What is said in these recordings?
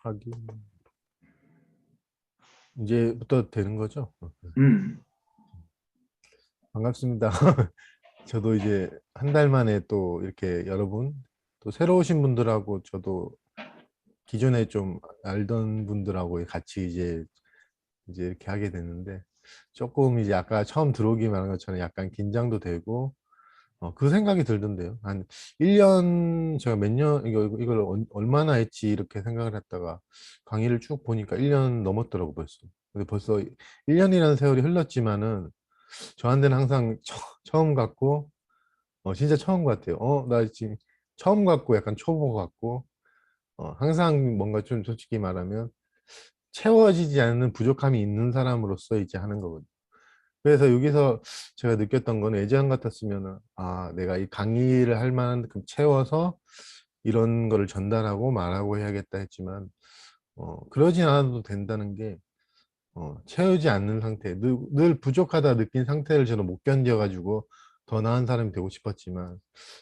하긴 이제부터 되는 거죠? 음, 반갑습니다. 저도 이제 한 달 만에 또 이렇게 여러분 또 새로 오신 분들하고 저도 기존에 좀 알던 분들하고 같이 이제 이렇게 하게 됐는데 조금 이제 아까 처음 들어오기 말한 것처럼 약간 긴장도 되고 그 생각이 들던데요. 한 1년 제가 몇 년 이걸 얼마나 했지 이렇게 생각을 했다가 강의를 쭉 보니까 1년 넘었더라고 벌써. 근데 벌써 1년이라는 세월이 흘렀지만은 저한테는 항상 처음 같고 진짜 처음 같아요. 나 지금 처음 같고 약간 초보 같고 항상 뭔가 좀 솔직히 말하면 채워지지 않는 부족함이 있는 사람으로서 이제 하는 거거든요. 그래서 여기서 제가 느꼈던 건 예전 같았으면은 내가 이 강의를 할 만큼 채워서 이런 거를 전달하고 말하고 해야겠다 했지만 그러진 않아도 된다는 게 채우지 않는 상태, 늘 부족하다 느낀 상태를 저는 못 견뎌가지고 더 나은 사람이 되고 싶었지만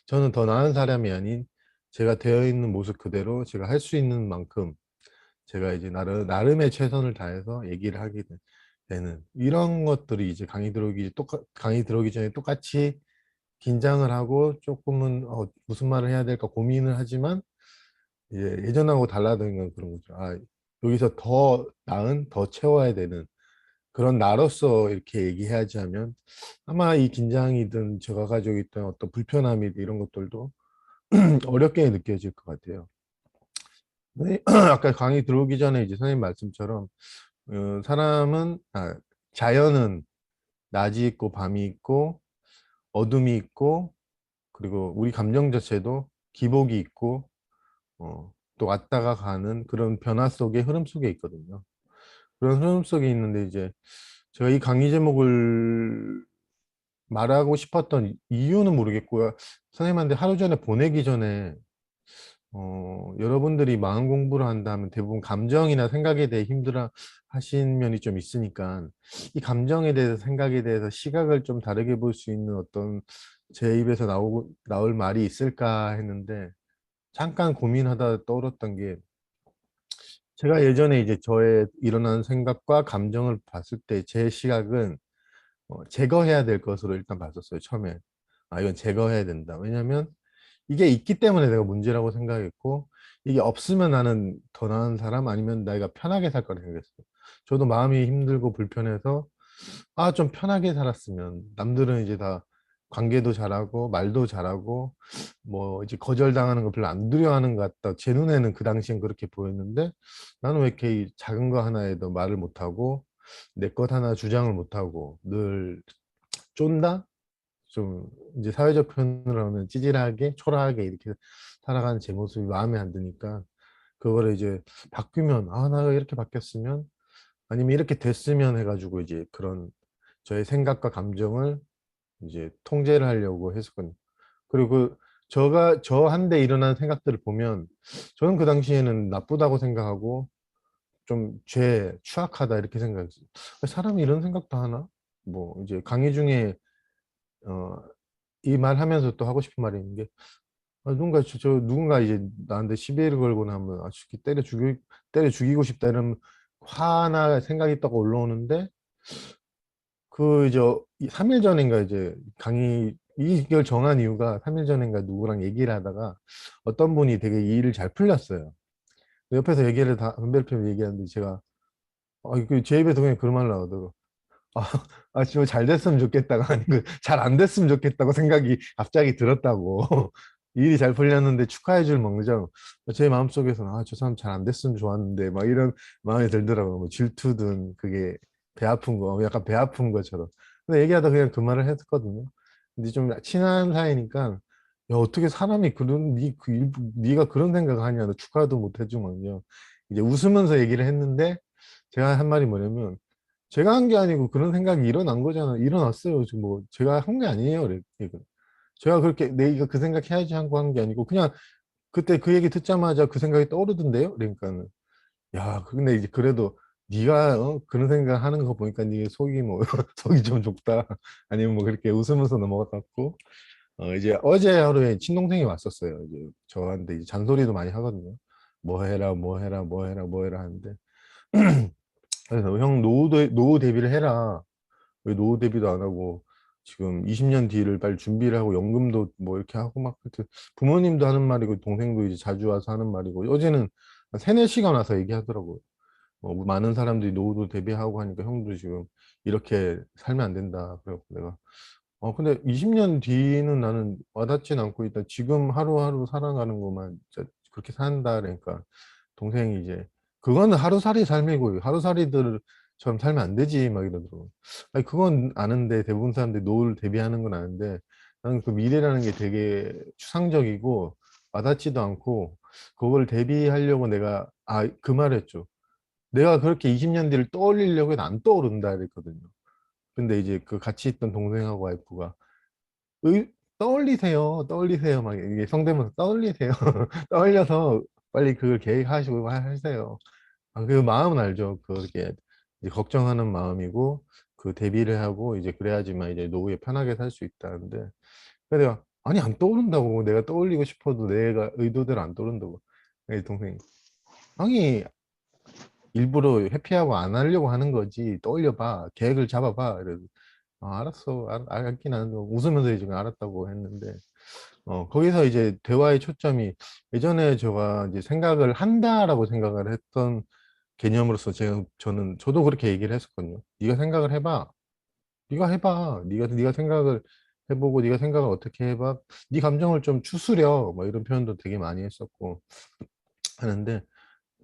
저는 더 나은 사람이 아닌 제가 되어 있는 모습 그대로 제가 할 수 있는 만큼 제가 이제 나름의 최선을 다해서 얘기를 하게 되는 이런 것들이 이제 강의 들어오기 전에 똑같이 긴장을 하고 조금은 무슨 말을 해야 될까 고민을 하지만 이제 예전하고 달라진 건 그런 거죠. 여기서 더 나은, 더 채워야 되는 그런 나로서 이렇게 얘기해야지 하면 아마 이 긴장이든 제가 가지고 있던 어떤 불편함이든 이런 것들도 어렵게 느껴질 것 같아요. 네, 아까 강의 들어오기 전에 이제 선생님 말씀처럼 사람은 자연은 낮이 있고 밤이 있고 어둠이 있고 그리고 우리 감정 자체도 기복이 있고 또 왔다가 가는 그런 변화 속에 흐름 속에 있거든요. 그런 흐름 속에 있는데 이제 제가 이 강의 제목을 말하고 싶었던 이유는 모르겠고요. 선생님한테 하루 전에 보내기 전에 여러분들이 마음 공부를 한다면 대부분 감정이나 생각에 대해 힘들어 하신 면이 좀 있으니까 이 감정에 대해서 생각에 대해서 시각을 좀 다르게 볼 수 있는 어떤 제 입에서 나올 말이 있을까 했는데 잠깐 고민하다 떠올랐던 게 제가 예전에 이제 저의 일어난 생각과 감정을 봤을 때 제 시각은 제거해야 될 것으로 일단 봤었어요, 처음에. 이건 제거해야 된다. 왜냐면 이게 있기 때문에 내가 문제라고 생각했고, 이게 없으면 나는 더 나은 사람 아니면 내가 편하게 살 거라 생각했어요. 저도 마음이 힘들고 불편해서, 좀 편하게 살았으면, 남들은 이제 다 관계도 잘하고, 말도 잘하고, 뭐, 이제 거절당하는 거 별로 안 두려워하는 것 같다. 제 눈에는 그 당시엔 그렇게 보였는데, 나는 왜 이렇게 이 작은 거 하나에도 말을 못하고, 내 것 하나 주장을 못하고, 늘 쫀다? 좀 이제 사회적 표현으로 하면 찌질하게 초라하게 이렇게 살아가는 제 모습이 마음에 안 드니까 그거를 이제 바뀌면 나 이렇게 바뀌었으면 아니면 이렇게 됐으면 해가지고 이제 그런 저의 생각과 감정을 이제 통제를 하려고 했었거든요. 그리고 저한테 일어난 생각들을 보면 저는 그 당시에는 나쁘다고 생각하고 좀 추악하다 이렇게 생각했어요. 사람이 이런 생각도 하나? 뭐 이제 강의 중에 어, 이 말 하면서 또 하고 싶은 말이 있는 게 누군가 이제 나한테 시비를 걸고 나면 쉽게 때려 죽이고 싶다 이런 화나 생각이 딱 올라오는데 이제 3일 전인가 이제 이걸 정한 이유가 3일 전인가 누구랑 얘기를 하다가 어떤 분이 되게 이 일을 잘 풀렸어요. 옆에서 얘기를 담배를 피우면서 얘기하는데 제가 제 입에서 그냥 그런 말 나오더라고. 아, 진짜 잘 됐으면 좋겠다가 아니고 잘 안 됐으면 좋겠다고 생각이 갑자기 들었다고. 일이 잘 풀렸는데 축하해 줄 망정 제 마음속에서는 저 사람 잘 안 됐으면 좋았는데 막 이런 마음이 들더라고요. 뭐 질투든 그게 배 아픈 거 약간 배 아픈 것처럼. 근데 얘기하다 그냥 그 말을 했거든요. 근데 좀 친한 사이니까 야 어떻게 사람이 네가 그런 생각을 하냐 너 축하도 못 해주면요. 이제 웃으면서 얘기를 했는데 제가 한 말이 뭐냐면 제가 한 게 아니고 그런 생각이 일어난 거잖아. 일어났어요. 지금 뭐 제가 한 게 아니에요. 이거. 제가 그렇게 내가 그 생각 해야지 하고 한 게 아니고 그냥 그때 그 얘기 듣자마자 그 생각이 떠오르던데요. 그러니까는 근데 이제 그래도 네가 그런 생각 하는 거 보니까 네 속이 뭐 속이 좀 좁다. 아니면 뭐 그렇게 웃으면서 넘어갔고 이제 어제 하루에 친동생이 왔었어요. 이제 저한테 이제 잔소리도 많이 하거든요. 뭐 해라 뭐 해라 뭐 해라 뭐 해라 하는데 그래서 형 노후 대비를 해라. 왜 노후 대비도 안 하고 지금 20년 뒤를 빨리 준비를 하고 연금도 뭐 이렇게 하고 막 하여튼 부모님도 하는 말이고 동생도 이제 자주 와서 하는 말이고 어제는 한 3-4시간 와서 얘기하더라고요. 많은 사람들이 노후도 대비하고 하니까 형도 지금 이렇게 살면 안 된다. 그래서 내가 근데 20년 뒤는 나는 와닿진 않고 일단 지금 하루하루 살아가는 것만 진짜 그렇게 산다 그러니까 동생이 이제 그거는 하루살이 삶이고 하루살이들처럼 살면 안 되지 막 이러더라고. 아니 그건 아는데 대부분 사람들이 노후를 대비하는 건 아는데 나는 그 미래라는 게 되게 추상적이고 와닿지도 않고 그걸 대비하려고 내가 그 말했죠. 내가 그렇게 20년 뒤를 떠올리려고 해도 안 떠오른다 그랬거든요. 근데 이제 그 같이 있던 동생하고 와이프가 떠올리세요, 떠올리세요. 막 이게 성대모사 떠올리세요. 떠올려서 빨리 그걸 계획하시고 하세요. 그 마음은 알죠. 그렇게 이제 걱정하는 마음이고 그 대비를 하고 이제 그래야지만 이제 노후에 편하게 살 수 있다는데. 그래서 내가 아니 안 떠오른다고 내가 떠올리고 싶어도 내가 의도대로 안 떠오른다고. 내 동생이 아니 일부러 회피하고 안 하려고 하는 거지 떠올려봐 계획을 잡아봐. 그래서 알았어 알긴 하는데 웃으면서 지금 알았다고 했는데 거기서 이제 대화의 초점이 예전에 제가 이제 생각을 한다라고 생각을 했던 개념으로서 저도 그렇게 얘기를 했었거든요. 네가 생각을 해봐. 네가 해봐. 네가 생각을 해보고 네가 생각을 어떻게 해봐. 네 감정을 좀 추스려. 뭐 이런 표현도 되게 많이 했었고 하는데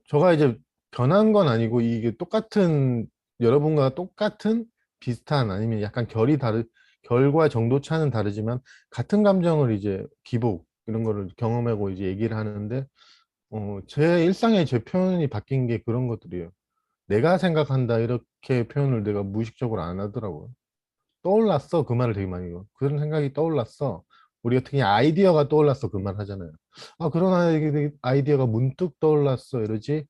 저가 이제 변한 건 아니고 이게 똑같은 여러분과 똑같은 비슷한 아니면 약간 결과 정도 차는 다르지만 같은 감정을 이제 기복 이런 거를 경험하고 이제 얘기를 하는데 제 일상의 제 표현이 바뀐 게 그런 것들이에요. 내가 생각한다 이렇게 표현을 내가 무의식적으로 안 하더라고요. 떠올랐어 그 말을 되게 많이 해요. 그런 생각이 떠올랐어. 우리가 특히 아이디어가 떠올랐어 그 말 하잖아요. 그런 아이디어가 문득 떠올랐어 이러지.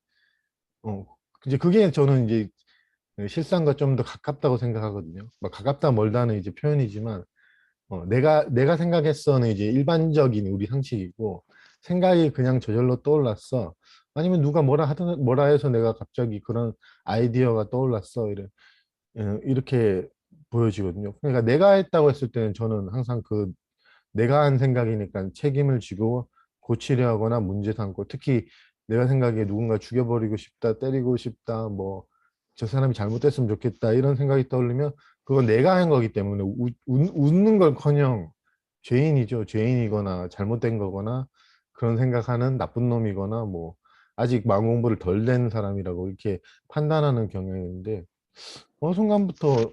어, 이제 그게 저는 이제 실상과 좀 더 가깝다고 생각하거든요. 뭐 가깝다 멀다는 이제 표현이지만, 내가 생각했어는 이제 일반적인 우리 상식이고, 생각이 그냥 저절로 떠올랐어. 아니면 누가 뭐라 해서 내가 갑자기 그런 아이디어가 떠올랐어. 이렇게 보여지거든요. 그러니까 내가 했다고 했을 때는 저는 항상 내가 한 생각이니까 책임을 지고 고치려 하거나 문제 삼고 특히 내가 생각에 누군가 죽여버리고 싶다, 때리고 싶다, 뭐 저 사람이 잘못됐으면 좋겠다 이런 생각이 떠올리면 그건 내가 한 거기 때문에 웃는 걸커녕 죄인이죠. 죄인이거나 잘못된 거거나 그런 생각하는 나쁜 놈이거나 뭐 아직 마음 공부를 덜 된 사람이라고 이렇게 판단하는 경향인데 어느 순간부터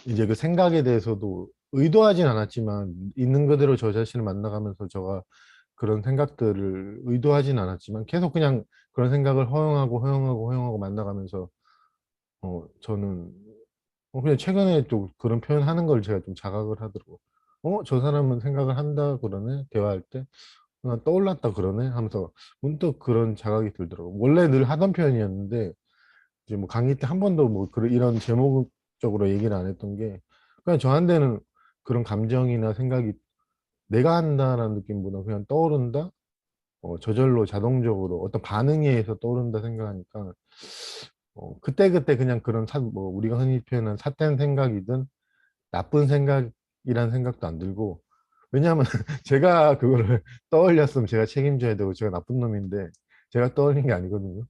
이제 그 생각에 대해서도 의도하진 않았지만 있는 그대로 저 자신을 만나가면서 제가 그런 생각들을 의도하진 않았지만 계속 그냥 그런 생각을 허용하고 만나가면서 저는 그냥 최근에 또 그런 표현하는 걸 제가 좀 자각을 하더라고. 저 사람은 생각을 한다 그러네 대화할 때 떠올랐다 그러네 하면서 문득 그런 자각이 들더라고. 원래 늘 하던 표현이었는데 이제 뭐 강의 때 한 번도 뭐 이런 제목적으로 얘기를 안 했던 게 그냥 저한테는 그런 감정이나 생각이 내가 한다라는 느낌보다 그냥 떠오른다 저절로 자동적으로 어떤 반응에 의해서 떠오른다 생각하니까 그때그때 그냥 그런 뭐 우리가 흔히 표현하는 삿된 생각이든 나쁜 생각이란 생각도 안 들고 왜냐하면 제가 그거를 떠올렸으면 제가 책임져야 되고 제가 나쁜 놈인데 제가 떠올린 게 아니거든요.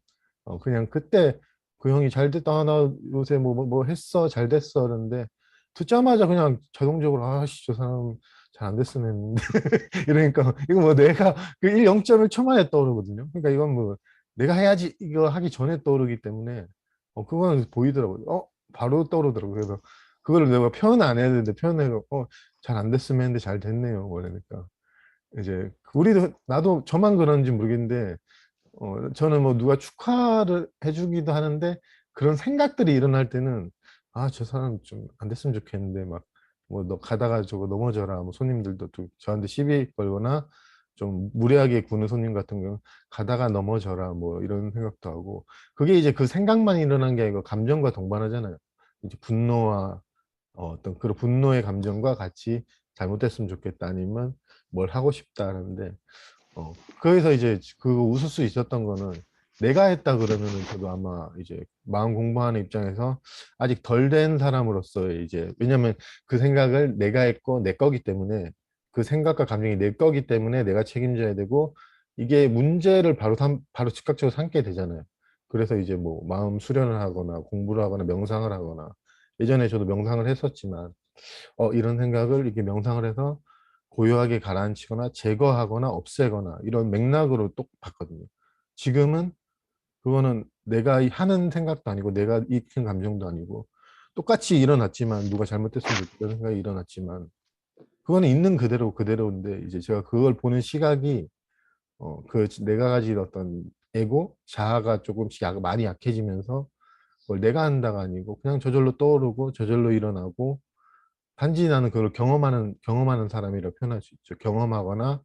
그냥 그때 그 형이 잘 됐다 나 요새 뭐 했어 잘 됐어 그러는데 듣자마자 그냥 자동적으로 아씨 저 사람 잘 안 됐으면 했는데 이러니까 이거 뭐 내가 그 1, 0.1초 만에 떠오르거든요. 그러니까 이건 뭐 내가 해야지 이거 하기 전에 떠오르기 때문에 그건 보이더라고요. 바로 떠오르더라고요. 그래서 그거를 내가 표현 안 해야 되는데 표현해서 잘 안 됐으면 했는데 잘 됐네요. 그러니까 이제 우리도 나도 저만 그런지 모르겠는데 저는 뭐 누가 축하를 해주기도 하는데 그런 생각들이 일어날 때는 저 사람 좀 안 됐으면 좋겠는데 막 뭐 너 가다가 저거 넘어져라 뭐 손님들도 또 저한테 시비 걸거나 좀 무례하게 구는 손님 같은 경우 가다가 넘어져라 뭐 이런 생각도 하고 그게 이제 그 생각만 일어난 게 아니고 감정과 동반하잖아요. 이제 분노와 어떤 그런 분노의 감정과 같이 잘못됐으면 좋겠다 아니면 뭘 하고 싶다 하는데 거기서 이제 그거 웃을 수 있었던 거는 내가 했다 그러면은 저도 아마 이제 마음 공부하는 입장에서 아직 덜 된 사람으로서 이제 왜냐면 그 생각을 내가 했고 내 거기 때문에 그 생각과 감정이 내 거기 때문에 내가 책임져야 되고 이게 문제를 바로 즉각적으로 삼게 되잖아요. 그래서 이제 뭐 마음 수련을 하거나 공부를 하거나 명상을 하거나 예전에 저도 명상을 했었지만 이런 생각을 이렇게 명상을 해서 고요하게 가라앉히거나 제거하거나 없애거나 이런 맥락으로 또 봤거든요. 지금은 그거는 내가 하는 생각도 아니고 내가 익힌 감정도 아니고 똑같이 일어났지만 누가 잘못했으면 좋겠다는 생각이 일어났지만 그거는 있는 그대로 그대로인데 이제 제가 그걸 보는 시각이 그 내가 가진 어떤 에고 자아가 조금씩 많이 약해지면서 그걸 내가 한다가 아니고 그냥 저절로 떠오르고 저절로 일어나고 단지 나는 그걸 경험하는 사람이라 표현할 수 있죠. 경험하거나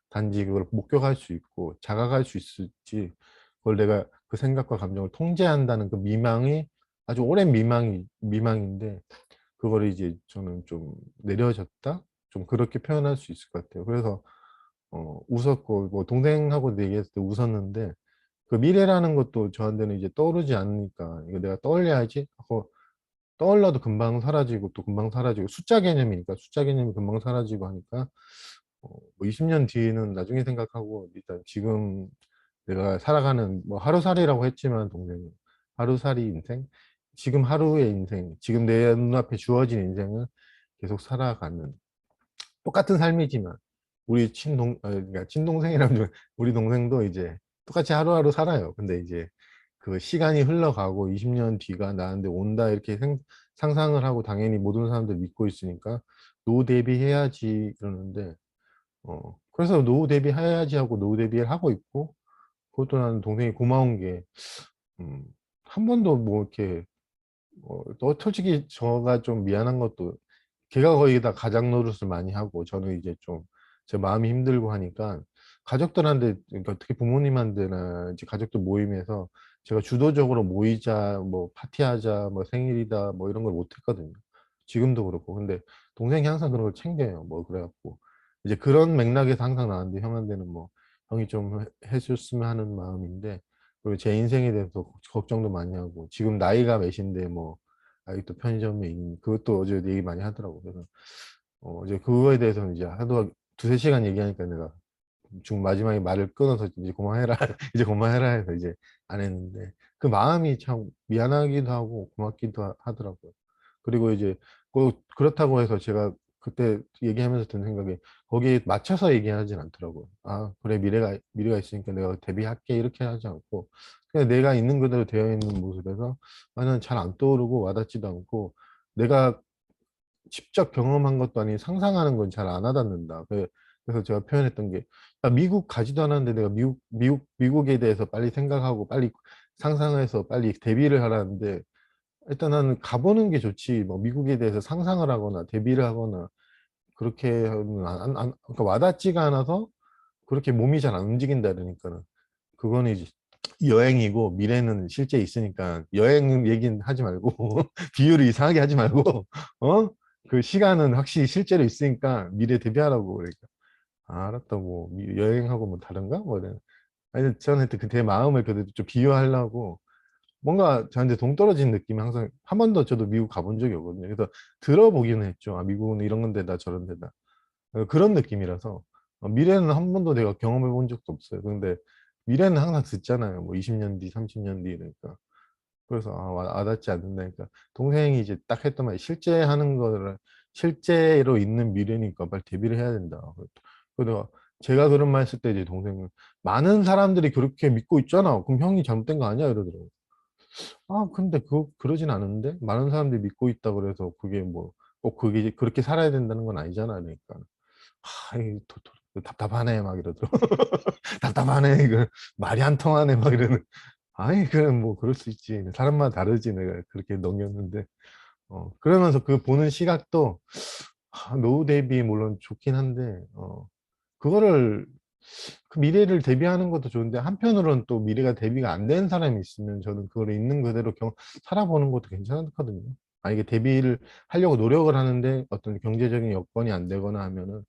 단지 그걸 목격할 수 있고 자각할 수 있을지 그걸 내가 그 생각과 감정을 통제한다는 그 미망이 아주 오랜 미망인데 그거를 이제 저는 좀 내려졌다? 좀 그렇게 표현할 수 있을 것 같아요. 그래서 웃었고 뭐 동생하고 얘기했을 때 웃었는데 그 미래라는 것도 저한테는 이제 떠오르지 않으니까 이거 내가 떠올려야지 하고 떠올라도 금방 사라지고 또 금방 사라지고 숫자 개념이니까 숫자 개념이 금방 사라지고 하니까 뭐 20년 뒤에는 나중에 생각하고 일단 지금 내가 살아가는 뭐 하루살이라고 했지만 동생은 하루살이 인생 지금 하루의 인생 지금 내 눈앞에 주어진 인생을 계속 살아가는 똑같은 삶이지만 우리 그러니까 친동생이라면 우리 동생도 이제 똑같이 하루하루 살아요. 근데 이제 그 시간이 흘러가고 20년 뒤가 나한테 온다 이렇게 상상을 하고 당연히 모든 사람들 믿고 있으니까 노후 대비해야지 그러는데 그래서 노후 대비해야지 하고 노후 대비를 하고 있고 그것도 나는 동생이 고마운 게 음, 한 번도 뭐 이렇게 또 솔직히 저가 좀 미안한 것도 걔가 거의 다 가장 노릇을 많이 하고 저는 이제 좀 제 마음이 힘들고 하니까 가족들한테 그러니까 특히 부모님한테나 이제 가족들 모임에서 제가 주도적으로 모이자 뭐 파티하자 뭐 생일이다 뭐 이런 걸 못했거든요. 지금도 그렇고 근데 동생이 항상 그런 걸 챙겨요. 뭐 그래갖고 이제 그런 맥락에서 항상 나한테 형한테는 뭐 형이 좀 해줬으면 하는 마음인데 그리고 제 인생에 대해서 걱정도 많이 하고 지금 나이가 몇인데 뭐 아직도 편의점에 있는 그것도 어제 얘기 많이 하더라고. 그래서 이제 그거에 대해서는 이제 하도 두세 시간 얘기하니까 내가 지금 마지막에 말을 끊어서 이제 그만해라 이제 그만해라 해서 이제 안 했는데 그 마음이 참 미안하기도 하고 고맙기도 하더라고요. 그리고 이제 그렇다고 해서 제가 그때 얘기하면서 든 생각이 거기에 맞춰서 얘기하진 않더라고요. 아 그래 미래가 있으니까 내가 대비할게 이렇게 하지 않고 그냥 내가 있는 그대로 되어 있는 모습에서 나는 잘 안 떠오르고 와닿지도 않고 내가 직접 경험한 것도 아닌 상상하는 건 잘 안 와닿는다. 그래서 제가 표현했던 게 미국 가지도 않았는데 내가 미국에 대해서 빨리 생각하고 빨리 상상해서 빨리 대비를 하라는데 일단 나는 가보는 게 좋지 뭐 미국에 대해서 상상을 하거나 대비를 하거나 그렇게 하면 그러니까 와닿지가 않아서 그렇게 몸이 잘 안 움직인다 그러니까는 그거는 이제 여행이고 미래는 실제 있으니까 여행 얘기는 하지 말고 비유를 이상하게 하지 말고 어? 그 시간은 확실히 실제로 있으니까 미래 대비하라고 그러니까 아, 알았다 뭐 여행하고 뭐 다른가? 뭐 이래. 아니 저는 하여튼 그제 마음을 그래도 좀 비유하려고 뭔가 저한테 동떨어진 느낌이 항상 한 번도 저도 미국 가본 적이 없거든요. 그래서 들어보기는 했죠. 아 미국은 이런 건 데다 저런 데다 그런 느낌이라서 미래는 한 번도 내가 경험해 본 적도 없어요. 근데 미래는 항상 듣잖아요. 뭐 20년 뒤, 30년 뒤 그러니까. 그래서 와닿지 않는다니까. 동생이 이제 딱 했던 말이 실제 하는 거를 실제로 있는 미래니까 빨리 대비를 해야 된다. 그래서 제가 그런 말 했을 때 이제 동생은 많은 사람들이 그렇게 믿고 있잖아. 그럼 형이 잘못된 거 아니야? 이러더라고. 아, 근데 그러진 않은데 많은 사람들이 믿고 있다 그래서 그게 뭐 꼭 그게 그렇게 살아야 된다는 건 아니잖아. 그러니까. 이 답답하네 막 이러더라고. 답답하네 이거 말이 안 통하네 막 이러는. 아니 그냥 뭐 그럴 수 있지. 사람마다 다르지 내가 그렇게 넘겼는데. 그러면서 그 보는 시각도 노후 대비 물론 좋긴 한데 그거를 그 미래를 대비하는 것도 좋은데 한편으로는 또 미래가 대비가 안 된 사람이 있으면 저는 그걸 있는 그대로 살아보는 것도 괜찮거든요. 아 이게 대비를 하려고 노력을 하는데 어떤 경제적인 여건이 안 되거나 하면은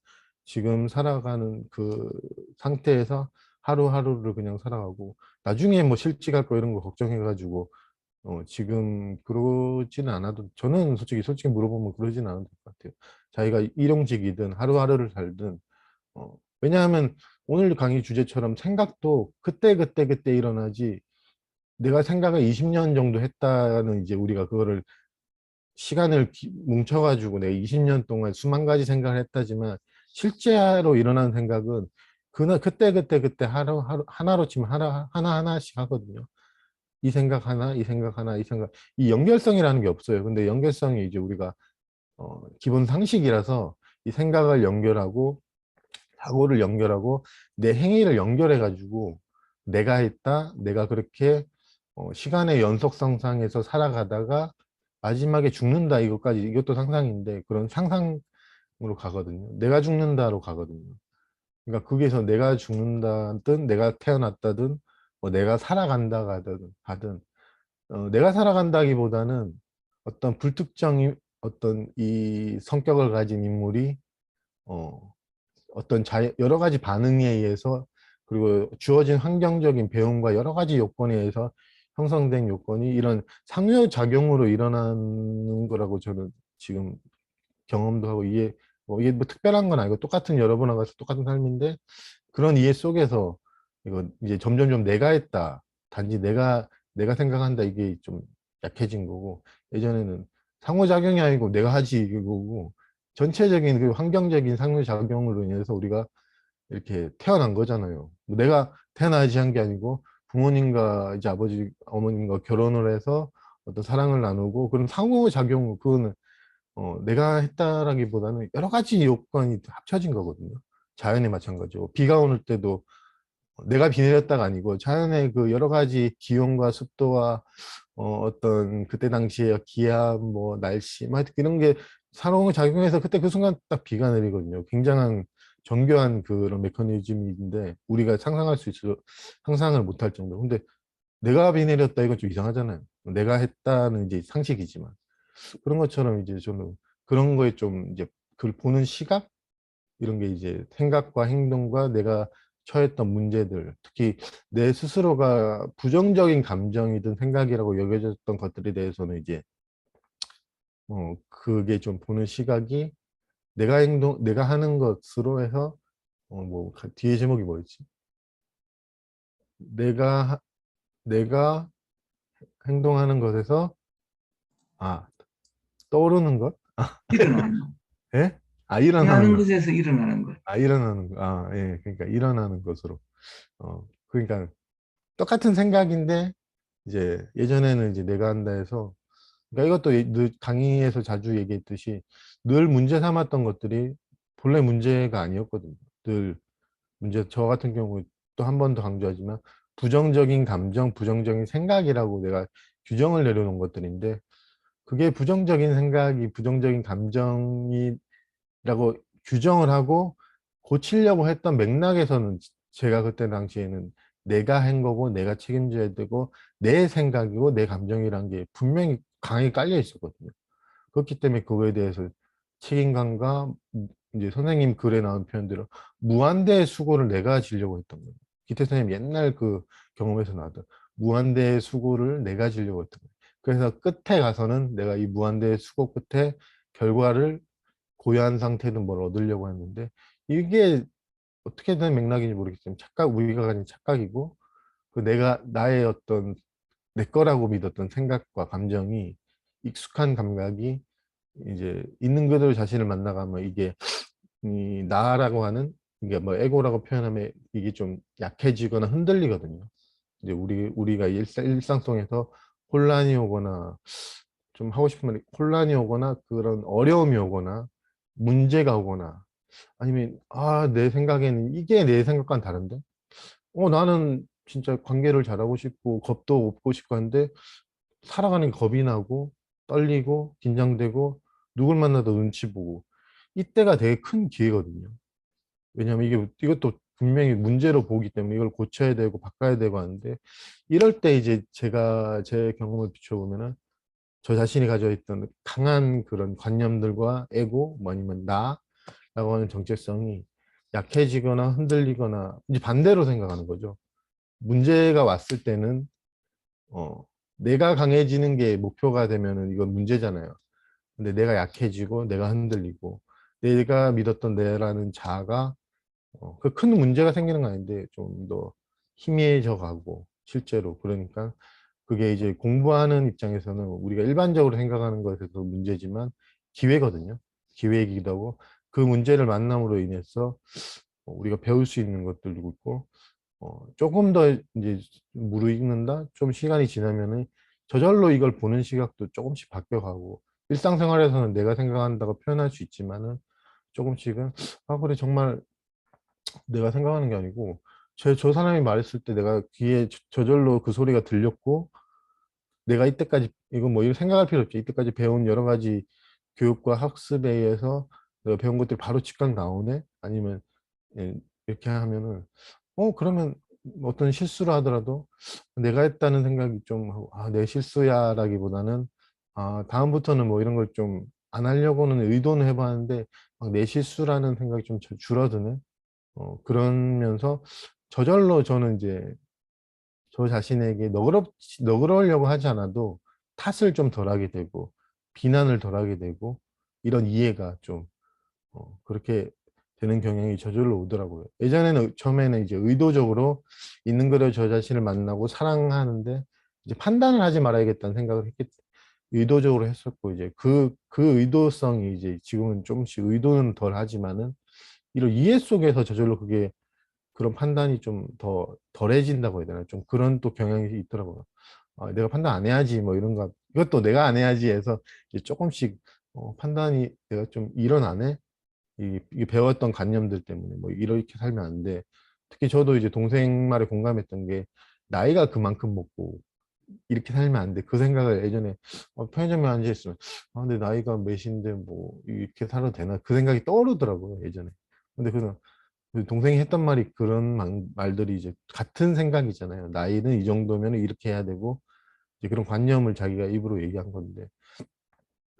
지금 살아가는 그 상태에서 하루하루를 그냥 살아가고 나중에 뭐 실직할 거 이런 거 걱정해가지고 지금 그러지는 않아도 저는 솔직히 물어보면 그러지는 않아도 될 것 같아요. 자기가 일용직이든 하루하루를 살든 왜냐하면 오늘 강의 주제처럼 생각도 그때 일어나지 내가 생각을 20년 정도 했다는 이제 우리가 그거를 시간을 뭉쳐가지고 내가 20년 동안 수만 가지 생각을 했다지만 실제로 일어나는 생각은 그날 그때 하루 하나로 치면 하나씩 하거든요. 이 생각 하나, 이 생각 하나, 이 생각 이 연결성이라는 게 없어요. 근데 연결성이 이제 우리가 기본 상식이라서 이 생각을 연결하고 사고를 연결하고 내 행위를 연결해 가지고 내가 했다, 내가 그렇게 시간의 연속성상에서 살아가다가 마지막에 죽는다 이것까지 이것도 상상인데 그런 상상으로 가거든요. 내가 죽는다로 가거든요. 그러니까 거기에서 내가 죽는다든 내가 태어났다든 뭐 내가 살아간다 가든 내가 살아간다기보다는 어떤 불특정 어떤 이 성격을 가진 인물이 어, 어떤 여러 가지 반응에 의해서 그리고 주어진 환경적인 배움과 여러 가지 요건에 의해서 형성된 요건이 이런 상호작용으로 일어나는 거라고 저는 지금 경험도 하고 이게 뭐 특별한 건 아니고 똑같은 여러분하고 같이 똑같은 삶인데 그런 이해 속에서 이거 이제 점점점 내가 했다. 단지 내가 생각한다. 이게 좀 약해진 거고 예전에는 상호작용이 아니고 내가 하지 이거고 전체적인 그 환경적인 상호작용으로 인해서 우리가 이렇게 태어난 거잖아요. 뭐 내가 태어나야지 한 게 아니고 부모님과 이제 아버지, 어머님과 결혼을 해서 어떤 사랑을 나누고 그런 상호작용 그거는 내가 했다라기보다는 여러 가지 요건이 합쳐진 거거든요. 자연에 마찬가지고 비가 오는 때도 내가 비 내렸다가 아니고 자연의 그 여러 가지 기온과 습도와 어떤 그때 당시에 기압, 뭐 날씨, 막 이런 게 상호작용해서 그때 그 순간 딱 비가 내리거든요. 굉장한 정교한 그런 메커니즘인데 우리가 상상할 수 있어 상상을 못할 정도. 근데 내가 비 내렸다 이건 좀 이상하잖아요. 내가 했다는 이제 상식이지만 그런 것처럼 이제 저는 그런 거에 좀 이제 그걸 보는 시각 이런 게 이제 생각과 행동과 내가 처했던 문제들, 특히 내 스스로가 부정적인 감정이든 생각이라고 여겨졌던 것들에 대해서는 이제 그게 좀 보는 시각이 내가 하는 것으로 해서 뭐 뒤에 제목이 뭐였지? 내가 내가 행동하는 것에서 아 떠오르는 것? 일어나는 것. 예? 아 일어나는 하는 것. 것에서 일어나는 것. 아 일어나는 거. 아 예. 그러니까 일어나는 것으로. 그러니까 똑같은 생각인데 이제 예전에는 이제 내가 한다 해서 그러니까 이것도 늘 강의에서 자주 얘기했듯이 늘 문제 삼았던 것들이 본래 문제가 아니었거든요. 늘 저 같은 경우 또 한 번 더 강조하지만 부정적인 감정, 부정적인 생각이라고 내가 규정을 내려놓은 것들인데 그게 부정적인 생각이 부정적인 감정이라고 규정을 하고 고치려고 했던 맥락에서는 제가 그때 당시에는 내가 한 거고 내가 책임져야 되고 내 생각이고 내 감정이란 게 분명히 강하게 깔려 있었거든요. 그렇기 때문에 그거에 대해서 책임감과 이제 선생님 글에 나온 표현대로 무한대의 수고를 내가 지려고 했던 거예요. 기태 선생님 옛날 그 경험에서 나왔던 무한대의 수고를 내가 지려고 했던 거예요. 그래서 끝에 가서는 내가 이 무한대의 수고 끝에 결과를 고유한 상태는 뭘 얻으려고 했는데 이게 어떻게 된 맥락인지 모르겠지만 우리가 가진 착각이고 그 내가 나의 어떤 내 거라고 믿었던 생각과 감정이 익숙한 감각이 이제 있는 그대로 자신을 만나가면 이게 이 나라고 하는 이게 뭐 에고라고 표현하면 이게 좀 약해지거나 흔들리거든요. 이제 우리가 일상 속에서 혼란이 오거나 좀 하고 싶은 말이 혼란이 오거나 그런 어려움이 오거나 문제가 오거나 아니면 내 생각에는 이게 내 생각과는 다른데 나는 진짜 관계를 잘하고 싶고 겁도 없고 싶고 한데 살아가는 게 겁이 나고 떨리고 긴장되고 누굴 만나도 눈치 보고 이때가 되게 큰 기회거든요. 왜냐하면 이것도 분명히 문제로 보기 때문에 이걸 고쳐야 되고 바꿔야 되고 하는데 이럴 때 이제 제가 제 경험을 비춰보면은 저 자신이 가지고 있던 강한 그런 관념들과 에고 뭐 아니면 나라고 하는 정체성이 약해지거나 흔들리거나 이제 반대로 생각하는 거죠. 문제가 왔을 때는 어, 내가 강해지는 게 목표가 되면은 이건 문제잖아요. 근데 내가 약해지고 내가 흔들리고 내가 믿었던 내라는 자아가 그 큰 문제가 생기는 거 아닌데 좀 더 희미해져 가고 실제로 그러니까 그게 이제 공부하는 입장에서는 우리가 일반적으로 생각하는 것에도 문제지만 기회거든요. 기회이기도 하고 그 문제를 만남으로 인해서 우리가 배울 수 있는 것들도 있고 조금 더 이제 무르익는다? 좀 시간이 지나면은 저절로 이걸 보는 시각도 조금씩 바뀌어가고 일상생활에서는 내가 생각한다고 표현할 수 있지만은 조금씩은 아 그래 정말 내가 생각하는 게 아니고 저 사람이 말했을 때 내가 귀에 저절로 그 소리가 들렸고 내가 이때까지 이건 뭐 이런 생각할 필요 없죠. 이때까지 배운 여러 가지 교육과 학습에 의해서 내가 배운 것들이 바로 즉각 나오네? 아니면 예, 이렇게 하면은 그러면 어떤 실수를 하더라도 내가 했다는 생각이 좀 하고 내 실수야라기보다는 다음부터는 뭐 이런 걸 좀 안 하려고는 의도는 해봤는데 막 내 실수라는 생각이 좀 줄어드는 그러면서 저절로 저는 이제 저 자신에게 너그러우려고 하지 않아도 탓을 좀 덜하게 되고 비난을 덜하게 되고 이런 이해가 좀 그렇게 되는 경향이 저절로 오더라고요. 예전에는 처음에는 이제 의도적으로 있는 그대로 저 자신을 만나고 사랑하는데 이제 판단을 하지 말아야겠다는 생각을 의도적으로 했었고 이제 그 의도성이 이제 지금은 조금씩 의도는 덜 하지만은 이런 이해 속에서 저절로 그게 그런 판단이 좀 더 덜해진다고 해야 되나 좀 그런 또 경향이 있더라고요. 내가 판단 안 해야지 뭐 이런 거 이것도 내가 안 해야지 해서 이제 조금씩 판단이 내가 좀 일어나네 이 배웠던 관념들 때문에 뭐 이렇게 살면 안 돼. 특히 저도 이제 동생 말에 공감했던 게 나이가 그만큼 먹고 이렇게 살면 안 돼. 그 생각을 예전에 편의점에 앉아 있으면 근데 나이가 몇인데 뭐 이렇게 살아도 되나 그 생각이 떠오르더라고요 예전에. 근데 그 동생이 했던 말이 그런 말들이 이제 같은 생각이잖아요. 나이는 이 정도면 이렇게 해야 되고 이제 그런 관념을 자기가 입으로 얘기한 건데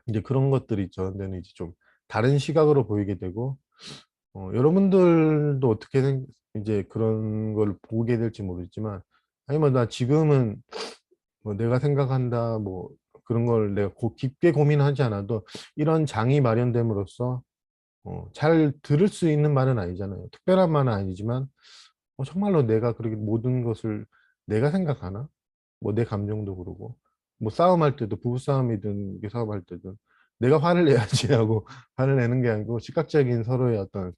이제 그런 것들이 저한테는 이제 좀 다른 시각으로 보이게 되고 여러분들도 어떻게 이제 그런 걸 보게 될지 모르겠지만 아니 뭐 나 지금은 뭐 내가 생각한다 뭐 그런 걸 내가 깊게 고민하지 않아도 이런 장이 마련됨으로써 잘 들을 수 있는 말은 아니잖아요. 특별한 말은 아니지만 정말로 내가 그렇게 모든 것을 내가 생각하나? 뭐 내 감정도 그러고 뭐 싸움할 때도 부부싸움이든 이게 싸움할 때든 내가 화를 내야지 하고 화를 내는 게 아니고 즉각적인 서로의 어떤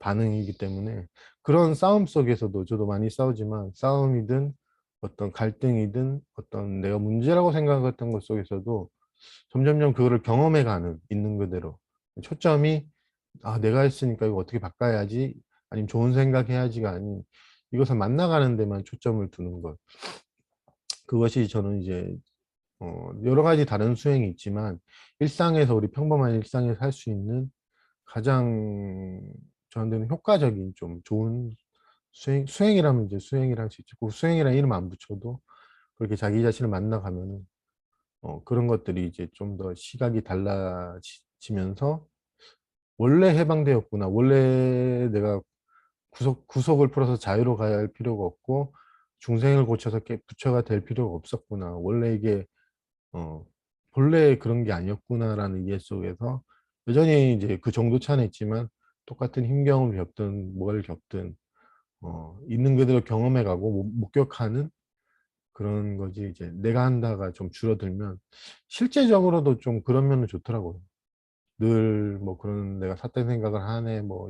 반응이기 때문에 그런 싸움 속에서도 저도 많이 싸우지만 싸움이든 어떤 갈등이든 어떤 내가 문제라고 생각했던 것 속에서도 점점점 그거를 경험해가는 있는 그대로 초점이 내가 했으니까 이거 어떻게 바꿔야지 아니면 좋은 생각해야지가 아닌 이것을 만나가는 데만 초점을 두는 것 그것이 저는 이제 여러 가지 다른 수행이 있지만 일상에서 우리 평범한 일상에서 할 수 있는 가장 저한테는 효과적인 좀 좋은 수행이라면 이제 수행이라 할 수 있죠. 그 수행이라는 이름 안 붙여도 그렇게 자기 자신을 만나가면은 그런 것들이 이제 좀 더 시각이 달라지면서 원래 해방되었구나. 원래 내가 구속을 풀어서 자유로 가야 할 필요가 없고 중생을 고쳐서 부처가 될 필요가 없었구나. 원래 이게 어, 본래 그런 게 아니었구나라는 이해 속에서 여전히 이제 그 정도 차는 있지만 똑같은 힘겨움을 겪든 뭘 겪든 있는 그대로 경험해가고 목격하는 그런 거지 이제 내가 한다가 좀 줄어들면 실제적으로도 좀 그런 면은 좋더라고요. 늘 뭐 그런 내가 삿된 생각을 하네 뭐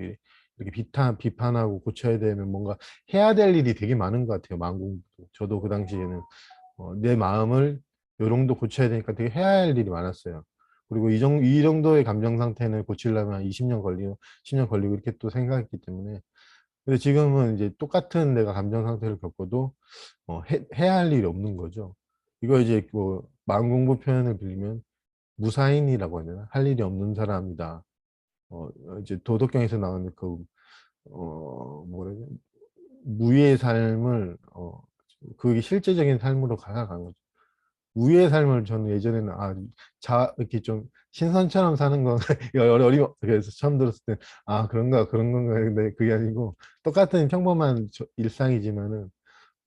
이렇게 비판하고 고쳐야 되는 뭔가 해야 될 일이 되게 많은 것 같아요. 마음 공부 저도 그 당시에는 내 마음을 요 정도 고쳐야 되니까 되게 해야 할 일이 많았어요. 그리고 이 정도의 감정 상태는 고치려면 한 20년 걸리고 10년 걸리고 이렇게 또 생각했기 때문에 근데 지금은 이제 똑같은 내가 감정 상태를 겪어도 해야 할 일이 없는 거죠. 이거 이제 뭐 마음 공부 표현을 빌리면 무사인이라고 하나 할 일이 없는 사람이다. 이제 도덕경에서 나오는 뭐라 지 무의 삶을 그게 실제적인 삶으로 가져간 거죠. 우위의 삶을 저는 예전에는 이렇게 좀 신선처럼 사는 건 어리고 그래서 처음 들었을 때 그런가 그런 건가 근데 그게 아니고 똑같은 평범한 일상이지만은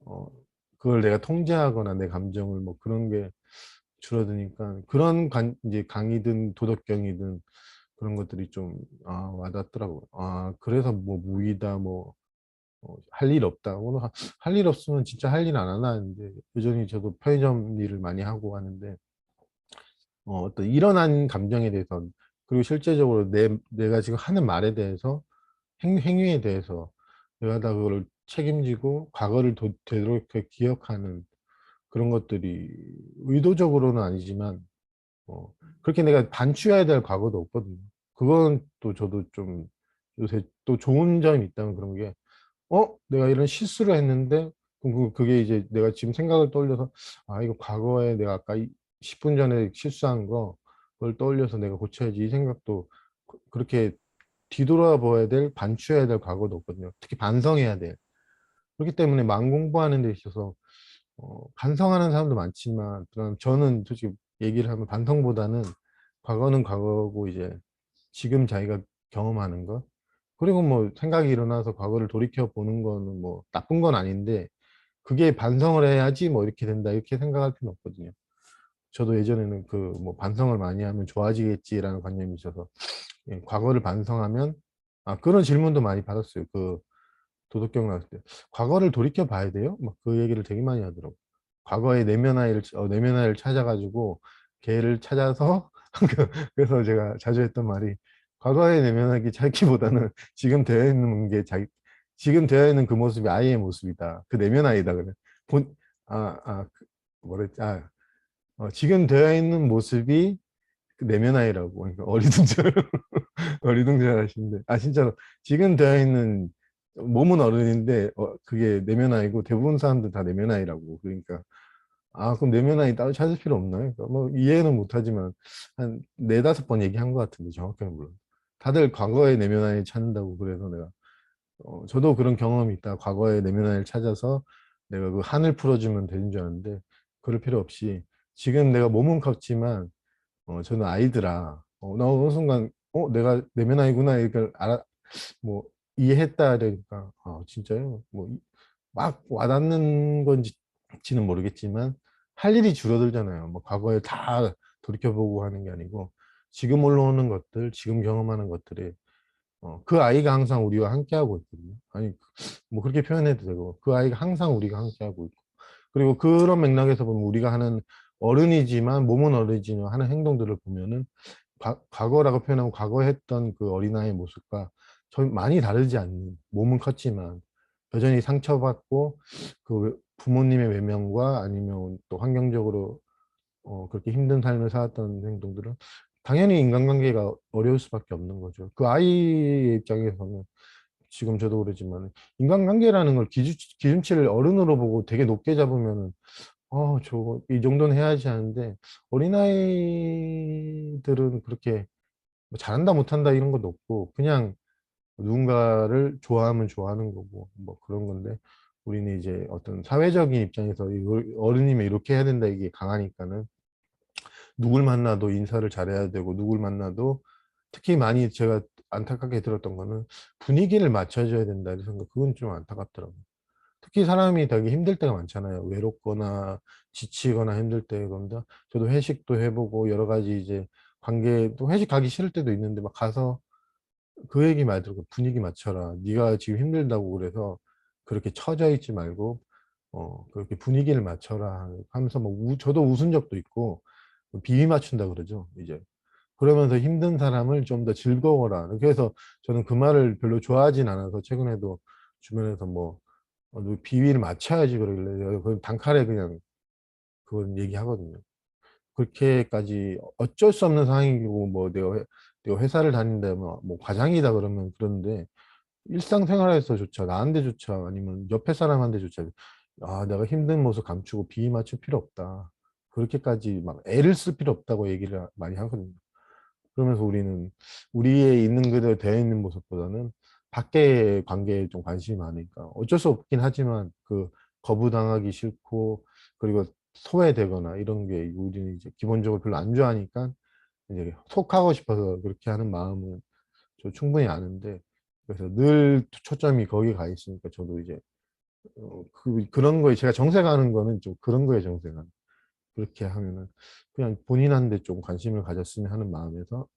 어 그걸 내가 통제하거나 내 감정을 뭐 그런 게 줄어드니까 그런 이제 강의든 도덕경이든 그런 것들이 좀 와닿더라고요. 그래서 뭐 무의다 뭐 할 일 없다. 오늘 할 일 없으면 진짜 할 일 안 하나 이제 여전히 저도 편의점 일을 많이 하고 하는데 어떤 일어난 감정에 대해서 그리고 실제적으로 내가 지금 하는 말에 대해서 행위에 대해서 내가 다 그거를 책임지고 과거를 되도록 기억하는 그런 것들이 의도적으로는 아니지만 그렇게 내가 반추해야 될 과거도 없거든요. 그건 또 저도 좀 요새 또 좋은 점이 있다면 그런 게 내가 이런 실수를 했는데 그럼 그게 이제 내가 지금 생각을 떠올려서 이거 과거에 내가 아까 10분 전에 실수한 거 그걸 떠올려서 내가 고쳐야지 이 생각도 그렇게 뒤돌아봐야 될 반추해야 될 과거도 없거든요. 특히 반성해야 돼. 그렇기 때문에 마음 공부하는 데 있어서 반성하는 사람도 많지만 그럼 저는 솔직히 얘기를 하면 반성보다는 과거는 과거고 이제 지금 자기가 경험하는 것 그리고 뭐 생각이 일어나서 과거를 돌이켜 보는 거는 뭐 나쁜 건 아닌데 그게 반성을 해야지 뭐 이렇게 된다 이렇게 생각할 필요는 없거든요. 저도 예전에는 그 뭐 반성을 많이 하면 좋아지겠지라는 관념이 있어서 과거를 반성하면 그런 질문도 많이 받았어요. 그 도덕경 나왔을 때 과거를 돌이켜 봐야 돼요? 막 그 얘기를 되게 많이 하더라고. 과거의 내면 아이를 찾아가지고 걔를 찾아서 그래서 제가 자주 했던 말이 과거의 내면 아이 찾기보다는 지금 되어 있는 게 지금 되어 있는 그 모습이 아이의 모습이다. 그 내면 아이다 그래. 본 뭐랬지? 지금 되어 있는 모습이 그 내면 아이라고. 그러니까 어리둥절 어리둥절 하시는데 진짜로 지금 되어 있는 몸은 어른인데 그게 내면 아이고 대부분 사람들 다 내면 아이라고. 그러니까 그럼 내면 아이 따로 찾을 필요 없나요? 그러니까 뭐 이해는 못하지만 한 네다섯 번 얘기한 것 같은데 정확하게 몰라. 다들 과거의 내면 아이 찾는다고 그래서 내가 저도 그런 경험이 있다. 과거의 내면 아이를 찾아서 내가 그 한을 풀어주면 되는 줄 알았는데 그럴 필요 없이 지금 내가 몸은 컸지만 저는 아이들아. 나 어느 순간 내가 내면 아이구나 이걸 뭐 이해했다 그러니까 진짜요? 뭐 막 와닿는 건지는 모르겠지만 할 일이 줄어들잖아요. 뭐 과거에 다 돌이켜보고 하는 게 아니고 지금 올라오는 것들, 지금 경험하는 것들이 그 아이가 항상 우리와 함께하고 있거든요. 아니 뭐 그렇게 표현해도 되고 그 아이가 항상 우리가 함께하고 있고 그리고 그런 맥락에서 보면 우리가 하는 어른이지만 몸은 어른이지만 하는 행동들을 보면은 과거라고 표현하면 과거에 했던 그 어린아이의 모습과 전 많이 다르지 않는 몸은 컸지만 여전히 상처받고 그 부모님의 외면과 아니면 또 환경적으로 그렇게 힘든 삶을 살았던 행동들은 당연히 인간관계가 어려울 수밖에 없는 거죠. 그 아이의 입장에서는 지금 저도 그러지만 인간관계라는 걸 기준치를 어른으로 보고 되게 높게 잡으면은 저거 이 정도는 해야지 하는데 어린아이들은 그렇게 뭐 잘한다 못한다 이런 것도 없고 그냥 누군가를 좋아하면 좋아하는 거고 뭐 그런 건데 우리는 이제 어떤 사회적인 입장에서 이걸 어른이면 이렇게 해야 된다 이게 강하니까는 누굴 만나도 인사를 잘해야 되고 누굴 만나도 특히 많이 제가 안타깝게 들었던 거는 분위기를 맞춰줘야 된다 이런 생각 그건 좀 안타깝더라고요. 특히 사람이 되게 힘들 때가 많잖아요. 외롭거나 지치거나 힘들 때 그런데 저도 회식도 해보고 여러 가지 이제 또 회식 가기 싫을 때도 있는데 막 가서 그 얘기 많이 들고 분위기 맞춰라. 네가 지금 힘들다고 그래서 그렇게 처져 있지 말고 그렇게 분위기를 맞춰라 하면서 뭐 저도 웃은 적도 있고 비위 맞춘다 그러죠. 이제 그러면서 힘든 사람을 좀 더 즐거워라. 그래서 저는 그 말을 별로 좋아하진 않아서 최근에도 주변에서 뭐 너 비위를 맞춰야지 그러길래 그 단칼에 그냥 그건 얘기하거든요. 그렇게까지 어쩔 수 없는 상황이고 뭐 내가 회사를 다닌다 뭐 과장이다 그러면 그런데 일상생활에서조차 나한테조차 아니면 옆에 사람한테조차 내가 힘든 모습 감추고 비위 맞출 필요 없다. 그렇게까지 막 애를 쓸 필요 없다고 얘기를 많이 하거든요. 그러면서 우리는 우리의 있는 그대로 되어 있는 모습보다는 밖의 관계에 좀 관심이 많으니까 어쩔 수 없긴 하지만 그 거부당하기 싫고 그리고 소외되거나 이런 게 우리는 이제 기본적으로 별로 안 좋아하니까 이제 속하고 싶어서 그렇게 하는 마음은 저 충분히 아는데, 그래서 늘 초점이 거기 가 있으니까 저도 이제 그런 거에 제가 정색하는 거는 좀 그런 거에 정색하는, 그렇게 하면은 그냥 본인한테 좀 관심을 가졌으면 하는 마음에서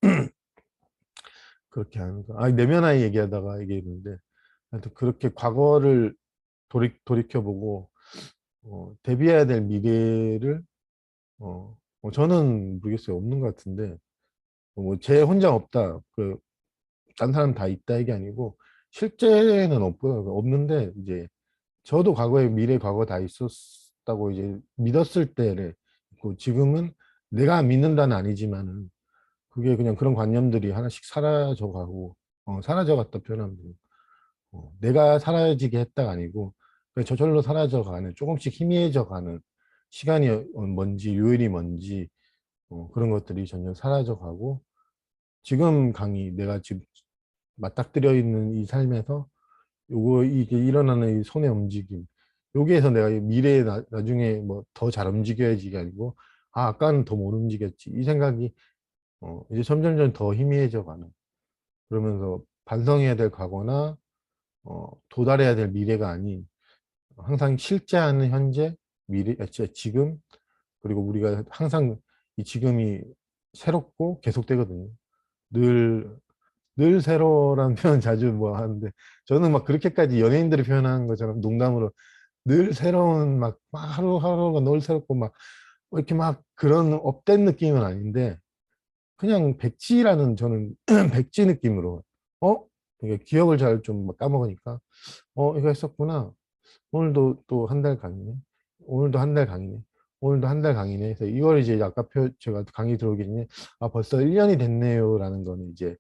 그렇게 하는 거. 아, 내면화의 얘기하다가 얘기했는데, 하여튼 그렇게 과거를 돌이켜보고 대비해야 될 미래를 저는 모르겠어요. 없는 것 같은데, 뭐 제 혼자 없다, 딴 사람 다 있다 이게 아니고 실제는 없고요. 없는데 이제 저도 과거에 미래 과거 다 있었다고 이제 믿었을 때를 있고, 지금은 내가 믿는다는 아니지만은 그게 그냥 그런 관념들이 하나씩 사라져가고, 사라져갔다 표현하면 돼요. 내가 사라지게 했다가 아니고 그냥 저절로 사라져가는, 조금씩 희미해져가는 시간이 뭔지 요일이 뭔지 그런 것들이 점점 사라져가고, 지금 강의 내가 지금 맞닥뜨려 있는 이 삶에서 요거 이게 일어나는 이 손의 움직임, 여기에서 내가 이 미래에 나중에 뭐 더 잘 움직여야지 가 아니고, 아 아까는 더 못 움직였지 이 생각이 이제 점점점 더 희미해져 가는, 그러면서 반성해야 될 과거나 도달해야 될 미래가 아닌 항상 실제하는 현재, 미래, 지금, 그리고 우리가 항상 이 지금이 새롭고 계속되거든요. 늘, 늘 새로라는 표현 자주 뭐 하는데, 저는 막 그렇게까지 연예인들이 표현하는 것처럼 농담으로 늘 새로운 막 하루하루가 늘 새롭고 막 이렇게 막 그런 업된 느낌은 아닌데, 그냥 백지라는, 저는 백지 느낌으로 이게 기억을 잘 좀 까먹으니까 이거 했었구나. 오늘도 또 한 달 강의네. 오늘도 한 달 강의네. 오늘도 한 달 강의네. 그래서 이걸 이제 아까 제가 강의 들어오기 전에 아 벌써 1년이 됐네요라는 거는 이제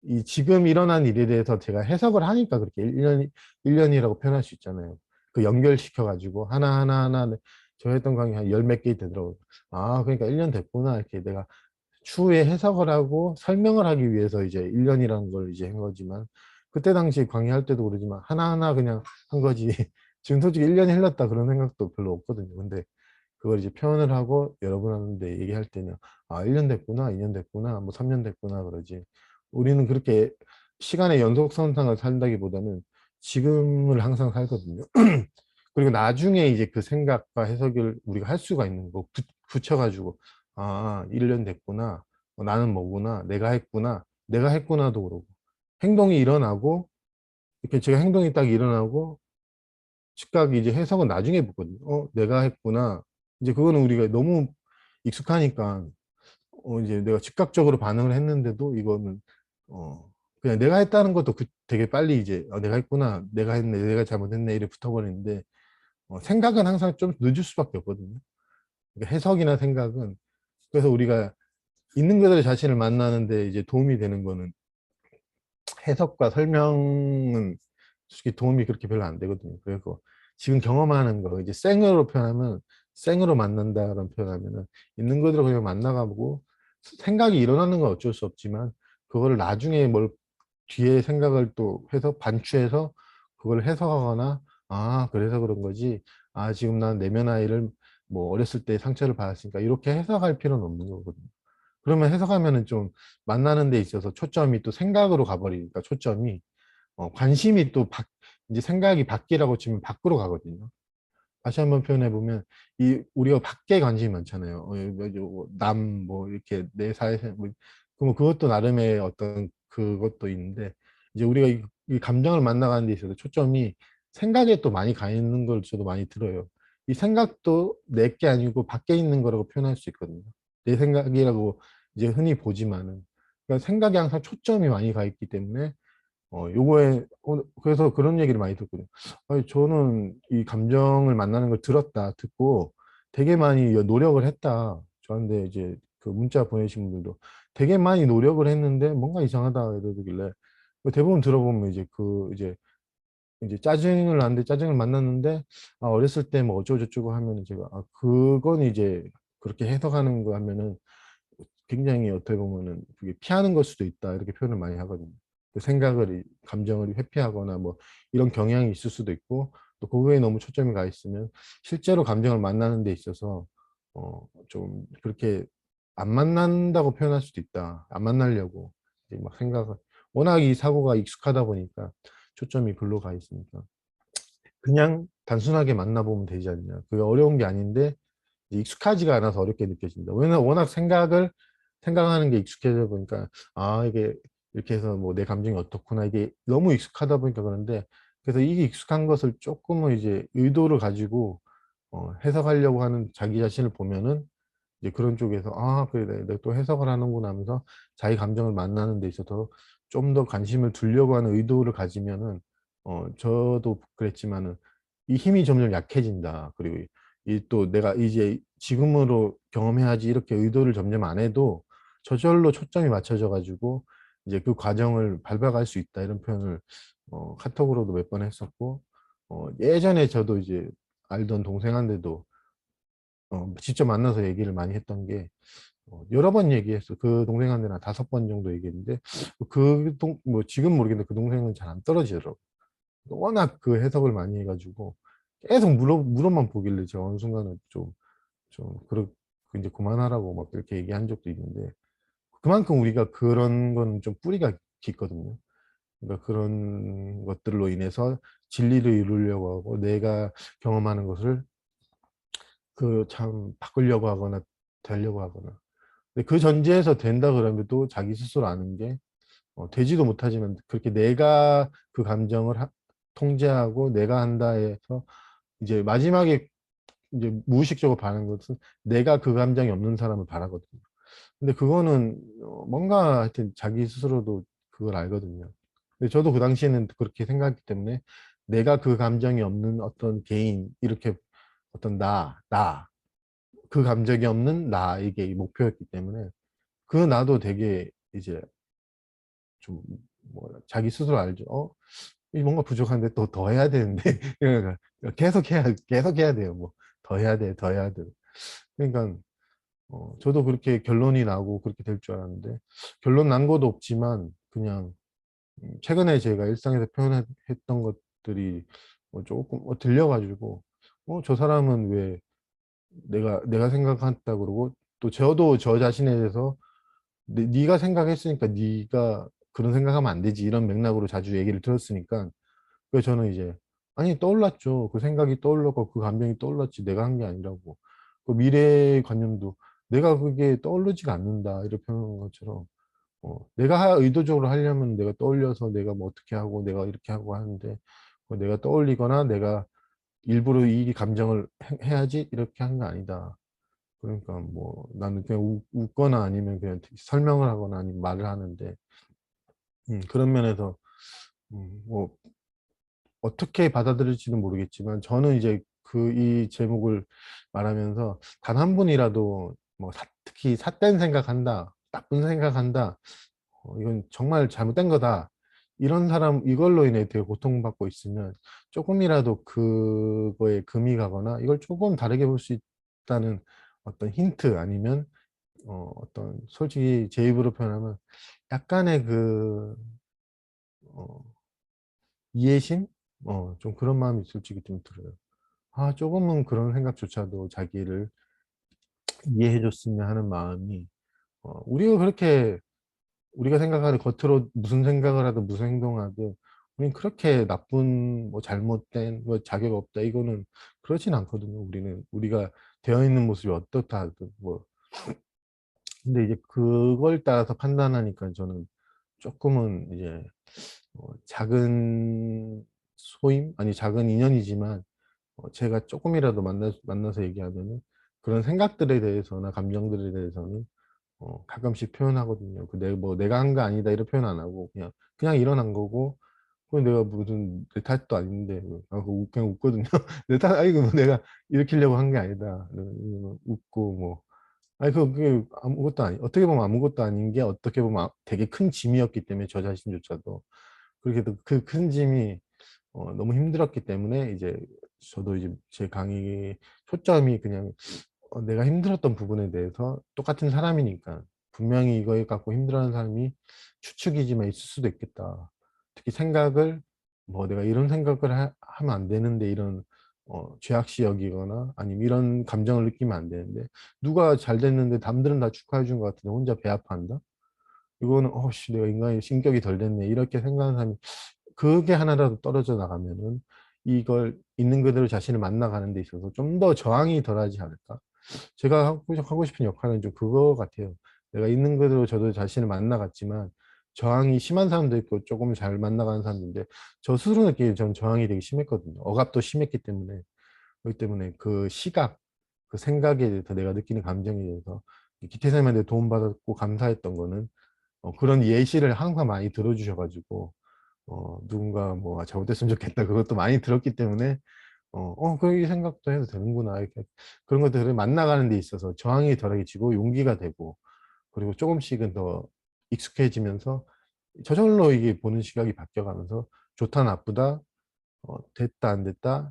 이 지금 일어난 일에 대해서 제가 해석을 하니까 그렇게 1년이라고 표현할 수 있잖아요. 그 연결시켜 가지고 하나하나 저 했던 강의 한 열 몇 개 되더라고요. 아 그러니까 1년 됐구나 이렇게 내가 추후에 해석을 하고 설명을 하기 위해서 이제 1년이라는 걸 이제 한 거지만, 그때 당시 강의할 때도 그러지만 하나하나 그냥 한 거지 지금 솔직히 1년이 흘렀다 그런 생각도 별로 없거든요. 근데 그걸 이제 표현을 하고 여러분한테 얘기할 때는 아 1년 됐구나, 2년 됐구나, 뭐 3년 됐구나 그러지, 우리는 그렇게 시간의 연속선상을 산다기보다는 지금을 항상 살거든요. 그리고 나중에 이제 그 생각과 해석을 우리가 할 수가 있는 거 붙여가지고, 아 1년 됐구나, 나는 뭐구나, 내가 했구나, 내가 했구나도 그러고, 행동이 일어나고 이렇게 제가 행동이 딱 일어나고 즉각 이제 해석은 나중에 보거든요. 내가 했구나. 이제 그거는 우리가 너무 익숙하니까 이제 내가 즉각적으로 반응을 했는데도 이거는 그냥 내가 했다는 것도 되게 빨리 이제 내가 했구나, 내가 했네, 내가 잘못했네 이래 붙어버리는데, 생각은 항상 좀 늦을 수밖에 없거든요. 그러니까 해석이나 생각은, 그래서 우리가 있는 그대로 자신을 만나는데 이제 도움이 되는 거는 해석과 설명은 솔직히 도움이 그렇게 별로 안 되거든요. 그래서 지금 경험하는 거 이제 생으로 표현하면, 생으로 만난다라는 표현하면은 있는 그대로 그냥 만나가고, 생각이 일어나는 건 어쩔 수 없지만 그거를 나중에 뭘 뒤에 생각을 또 해서 반추해서 그걸 해석하거나, 아 그래서 그런 거지, 아 지금 난 내면 아이를 뭐 어렸을 때 상처를 받았으니까 이렇게 해석할 필요는 없는 거거든요. 그러면 해석하면은 좀 만나는 데 있어서 초점이 또 생각으로 가버리니까, 초점이 관심이 또 이제 생각이 밖이라고 치면 밖으로 가거든요. 다시 한번 표현해 보면 이 우리가 밖에 관심이 많잖아요. 남 뭐 이렇게 내 사회생 뭐, 그럼 그것도 나름의 어떤 그것도 있는데, 이제 우리가 이 감정을 만나가는 데 있어서 초점이 생각에 또 많이 가 있는 걸 저도 많이 들어요. 이 생각도 내 게 아니고 밖에 있는 거라고 표현할 수 있거든요. 내 생각이라고 이제 흔히 보지만은, 그러니까 생각에 항상 초점이 많이 가 있기 때문에 요거에, 그래서 그런 얘기를 많이 듣거든요. 아니, 저는 이 감정을 만나는 걸 듣고 되게 많이 노력을 했다. 저한테 이제 그 문자 보내신 분들도 되게 많이 노력을 했는데 뭔가 이상하다 이러길래, 대부분 들어보면 이제 이제 짜증을 나는데, 짜증을 만났는데 아, 어렸을 때 뭐 어쩌고저쩌고 하면은 제가 아, 그건 이제 그렇게 해석하는 거 하면은 굉장히 어떻게 보면은 그게 피하는 걸 수도 있다 이렇게 표현을 많이 하거든요. 그 생각을 감정을 회피하거나 뭐 이런 경향이 있을 수도 있고, 또 그거에 너무 초점이 가 있으면 실제로 감정을 만나는 데 있어서 좀 그렇게 안 만난다고 표현할 수도 있다. 안 만나려고 이제 막 생각을 워낙 이 사고가 익숙하다 보니까 초점이 글로 가 있으니까 그냥 단순하게 만나보면 되지 않냐. 그게 어려운 게 아닌데 이제 익숙하지가 않아서 어렵게 느껴진다. 왜냐면 워낙 생각하는 게 익숙해져 보니까 아 이게 이렇게 해서 뭐 내 감정이 어떻구나 이게 너무 익숙하다 보니까 그런데 그래서 이게 익숙한 것을 조금은 이제 의도를 가지고 해석하려고 하는 자기 자신을 보면은 이제 그런 쪽에서 아 그래 내가 또 해석을 하는구나 하면서 자기 감정을 만나는 데 있어서 좀 더 관심을 두려고 하는 의도를 가지면은 저도 그랬지만은 이 힘이 점점 약해진다. 그리고 이 또 내가 이제 지금으로 경험해야지 이렇게 의도를 점점 안 해도 저절로 초점이 맞춰져 가지고 이제 그 과정을 밟아갈 수 있다 이런 표현을 카톡으로도 몇 번 했었고 예전에 저도 이제 알던 동생한테도 직접 만나서 얘기를 많이 했던 게 여러 번 얘기했어. 그 동생한테는 한 5번 정도 얘기했는데 뭐 지금 모르겠는데 그 동생은 잘 안 떨어지더라고. 워낙 그 해석을 많이 해가지고 계속 물어만 보길래 제가 어느 순간은 이제 그만하라고 막 그렇게 얘기한 적도 있는데 그만큼 우리가 그런 건 좀 뿌리가 깊거든요. 그러니까 그런 것들로 인해서 진리를 이루려고 하고 내가 경험하는 것을 그 참 바꾸려고 하거나 되려고 하거나 근데 그 전제에서 된다 그러면 또 자기 스스로 아는 게 되지도 못하지만 그렇게 내가 그 감정을 통제하고 내가 한다 해서 이제 마지막에 이제 무의식적으로 바라는 것은 내가 그 감정이 없는 사람을 바라거든요. 근데 그거는 뭔가 하여튼 자기 스스로도 그걸 알거든요. 근데 저도 그 당시에는 그렇게 생각했기 때문에 내가 그 감정이 없는 어떤 개인 이렇게 어떤 그 감정이 없는 나 이게 목표였기 때문에 그 나도 되게 이제 좀 뭐 자기 스스로 알죠. 이 뭔가 부족한데 또 더 해야 되는데 그러니까 계속 해야 돼요. 뭐 더 해야 돼, 더 해야 돼. 그러니까 저도 그렇게 결론이 나고 그렇게 될 줄 알았는데 결론 난 것도 없지만 그냥 최근에 제가 일상에서 표현했던 것들이 조금 들려가지고 저 사람은 왜 내가 생각한다 그러고 또 저도 저 자신에 대해서 네가 생각했으니까 네가 그런 생각하면 안 되지 이런 맥락으로 자주 얘기를 들었으니까 그래서 저는 이제 아니 떠올랐죠. 그 생각이 떠올랐고 그 감정이 떠올랐지 내가 한 게 아니라고. 그 미래관념도 내가 그게 떠오르지가 않는다 이렇게 표현한 것처럼 내가 의도적으로 하려면 내가 떠올려서 내가 뭐 어떻게 하고 내가 이렇게 하고 하는데 내가 떠올리거나 내가 일부러 이 감정을 해야지 이렇게 하는 거 아니다. 그러니까 뭐 나는 그냥 웃거나 아니면 그냥 설명을 하거나 아니면 말을 하는데 그런 면에서 뭐 어떻게 받아들일지는 모르겠지만 저는 이제 이 제목을 말하면서 단 한 분이라도 뭐 특히 삿된 생각한다, 나쁜 생각한다, 이건 정말 잘못된 거다. 이런 사람 이걸로 인해 되게 고통받고 있으면 조금이라도 그거에 금이 가거나 이걸 조금 다르게 볼 수 있다는 어떤 힌트 아니면 어떤 솔직히 제 입으로 표현하면 약간의 어, 이해심? 좀 그런 마음이 솔직히 좀 들어요. 아, 조금은 그런 생각조차도 자기를 이해해 줬으면 하는 마음이 우리가 생각하는 겉으로 무슨 생각을 하든 무슨 행동을 하든 우린 그렇게 나쁜 뭐 잘못된 뭐 자격 없다 이거는 그렇진 않거든요. 우리가 되어 있는 모습이 어떻다 하든 뭐 근데 이제 그걸 따라서 판단하니까 저는 조금은 이제 작은 소임 아니 작은 인연이지만 제가 조금이라도 만나서 얘기하면은 그런 생각들에 대해서나 감정들에 대해서는 가끔씩 표현하거든요. 뭐 내가 한 거 아니다 이런 표현 안 하고 그냥 일어난 거고 그 내가 무슨 내 탓도 아닌데 그냥 웃거든요. 내 탓 아니 뭐 내가 일으키려고 한 게 아니다. 이러면 웃고 뭐 아니 그게 아무것도 아니 어떻게 보면 아무것도 아닌 게 어떻게 보면 되게 큰 짐이었기 때문에 저 자신조차도 그렇게 그 큰 짐이 너무 힘들었기 때문에 이제 저도 이제 제 강의 초점이 그냥 내가 힘들었던 부분에 대해서 똑같은 사람이니까 분명히 이거에 갖고 힘들어하는 사람이 추측이지만 있을 수도 있겠다. 특히 생각을 뭐 내가 이런 생각을 하면 안 되는데 이런 죄악시 여기거나 아니면 이런 감정을 느끼면 안 되는데 누가 잘 됐는데 남들은 다 축하해 준 것 같은데 혼자 배 아파한다? 이거는 씨 내가 인간이 신격이 덜 됐네 이렇게 생각하는 사람이 그게 하나라도 떨어져 나가면은 이걸 있는 그대로 자신을 만나가는 데 있어서 좀 더 저항이 덜하지 않을까? 제가 하고 싶은 역할은 좀 그거 같아요. 내가 있는 그대로 저도 자신을 만나갔지만 저항이 심한 사람도 있고 조금 잘 만나가는 사람인데 저 스스로 느끼기에 전 저항이 되게 심했거든요. 억압도 심했기 때문에 그렇기 때문에 그 시각, 그 생각에 대해서 내가 느끼는 감정에 대해서 기태선생님한테 도움받았고 감사했던 거는 그런 예시를 항상 많이 들어주셔가지고 누군가 뭐 잘못했으면 좋겠다 그것도 많이 들었기 때문에 그 생각도 해도 되는구나 이렇게 그런 것들을 만나가는 데 있어서 저항이 덜해지고 용기가 되고 그리고 조금씩은 더 익숙해지면서 저절로 이게 보는 시각이 바뀌어가면서 좋다 나쁘다 됐다 안 됐다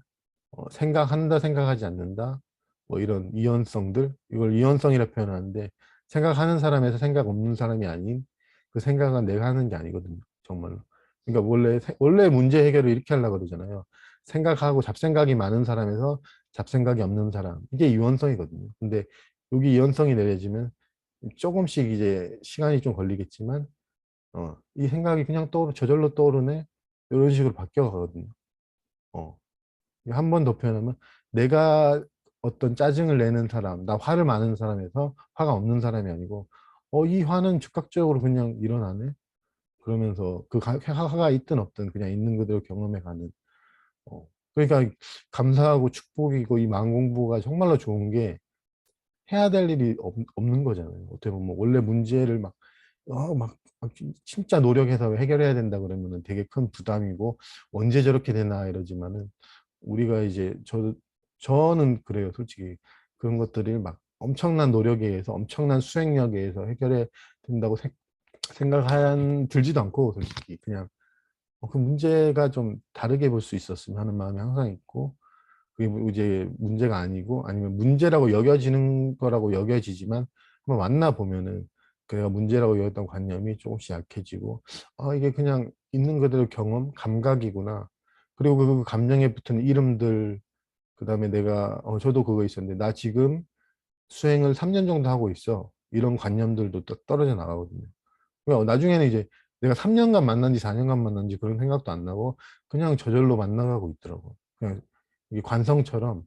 생각한다 생각하지 않는다 뭐 이런 이원성들 이걸 이원성이라 표현하는데 생각하는 사람에서 생각 없는 사람이 아닌 그 생각은 내가 하는 게 아니거든요 정말로 그러니까 원래 문제 해결을 이렇게 하려고 그러잖아요 생각하고 잡생각이 많은 사람에서 잡생각이 없는 사람 이게 이원성이거든요 근데 여기 이원성이 내려지면 조금씩 이제 시간이 좀 걸리겠지만 이 생각이 그냥 저절로 떠오르네 이런 식으로 바뀌어 가거든요 어. 한 번 더 표현하면 내가 어떤 짜증을 내는 사람, 나 화를 많은 사람에서 화가 없는 사람이 아니고 이 화는 즉각적으로 그냥 일어나네? 그러면서 그 화가 있든 없든 그냥 있는 그대로 경험해가는 그러니까 감사하고 축복이고 이 마음 공부가 정말로 좋은 게 해야 될 일이 없는 거잖아요. 어떻게 보면 원래 문제를 막 진짜 노력해서 해결해야 된다 그러면은 되게 큰 부담이고 언제 저렇게 되나 이러지만은 우리가 이제 저는 그래요 솔직히 그런 것들을 막 엄청난 노력에 의해서 엄청난 수행력에 의해서 해결해 된다고 생각한 들지도 않고 솔직히 그냥 그 문제가 좀 다르게 볼 수 있었으면 하는 마음이 항상 있고 그게 뭐 이제 문제가 아니고 아니면 문제라고 여겨지는 거라고 여겨지지만 한번 만나 보면은 내가 문제라고 여겼던 관념이 조금씩 약해지고 이게 그냥 있는 그대로 경험 감각이구나 그리고 그 감정에 붙은 이름들 그다음에 내가 저도 그거 있었는데 나 지금 수행을 3년 정도 하고 있어 이런 관념들도 또 떨어져 나가거든요 그러니까 나중에는 이제 내가 3년간 만난지 4년간 만난지 그런 생각도 안 나고 그냥 저절로 만나가고 있더라고 그냥 이게 관성처럼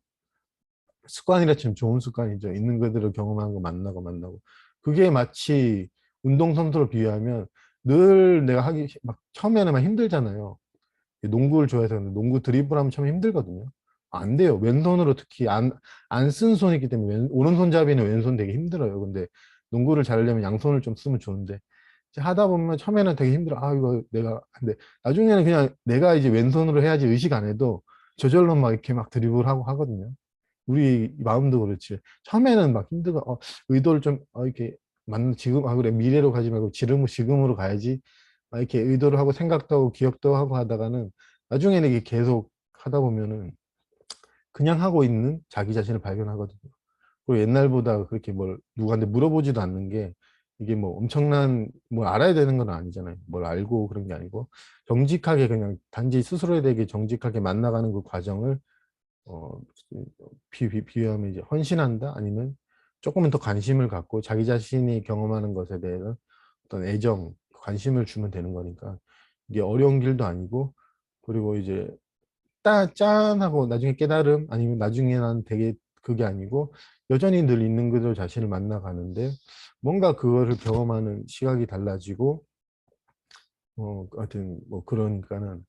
습관이라 치면 좋은 습관이죠. 있는 그대로 경험하는 거 만나고. 그게 마치 운동선수로 비유하면 늘 내가 막 처음에는 막 힘들잖아요. 농구를 좋아해서 그런데 농구 드리블하면 처음 힘들거든요. 안 돼요. 왼손으로 특히 안 쓴 손이기 때문에 오른손잡이는 왼손 되게 힘들어요. 근데 농구를 잘하려면 양손을 좀 쓰면 좋은데 이제 하다 보면 처음에는 되게 힘들어. 이거 내가 근데 나중에는 그냥 내가 이제 왼손으로 해야지 의식 안 해도 저절로 막 이렇게 막 드리블하고 하거든요. 우리 마음도 그렇지. 처음에는 막 힘들고, 의도를 좀, 이렇게, 지금, 그래, 미래로 가지 말고 지금으로 가야지. 이렇게 의도를 하고 생각도 하고 기억도 하고 하다가는 나중에는 이게 계속 하다 보면은 그냥 하고 있는 자기 자신을 발견하거든요. 그리고 옛날보다 그렇게 누구한테 물어보지도 않는 게 이게 뭐 엄청난 뭘 알아야 되는 건 아니잖아요. 뭘 알고 그런 게 아니고 정직하게 그냥 단지 스스로에 대해 정직하게 만나가는 그 과정을 어, 비유하면 이제 헌신한다? 아니면 조금은 더 관심을 갖고 자기 자신이 경험하는 것에 대해서 어떤 애정, 관심을 주면 되는 거니까 이게 어려운 길도 아니고 그리고 이제 짠하고 나중에 깨달음 아니면 나중에 난 되게 그게 아니고 여전히 늘 있는 그대로 자신을 만나가는데 뭔가 그거를 경험하는 시각이 달라지고 하여튼 뭐 그러니까는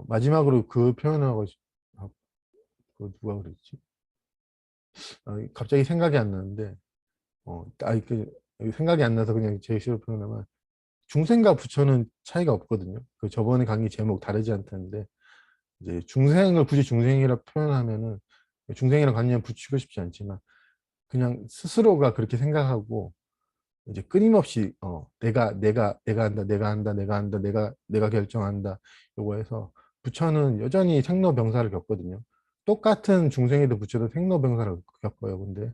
마지막으로 그 표현을 그 누가 그랬지? 갑자기 생각이 안 나는데, 생각이 안 나서 그냥 제 식으로 표현하면, 중생과 부처는 차이가 없거든요. 그 저번에 강의 제목 다르지 않다는데, 이제 중생을 굳이 중생이라 표현하면은, 중생이라는 관념 붙이고 싶지 않지만, 그냥 스스로가 그렇게 생각하고, 이제 끊임없이, 내가 한다, 내가 한다, 내가 한다, 내가 결정한다, 요거 해서, 부처는 여전히 생로병사를 겪거든요. 똑같은 중생에도 부처도 생로병사를 겪어요. 근데,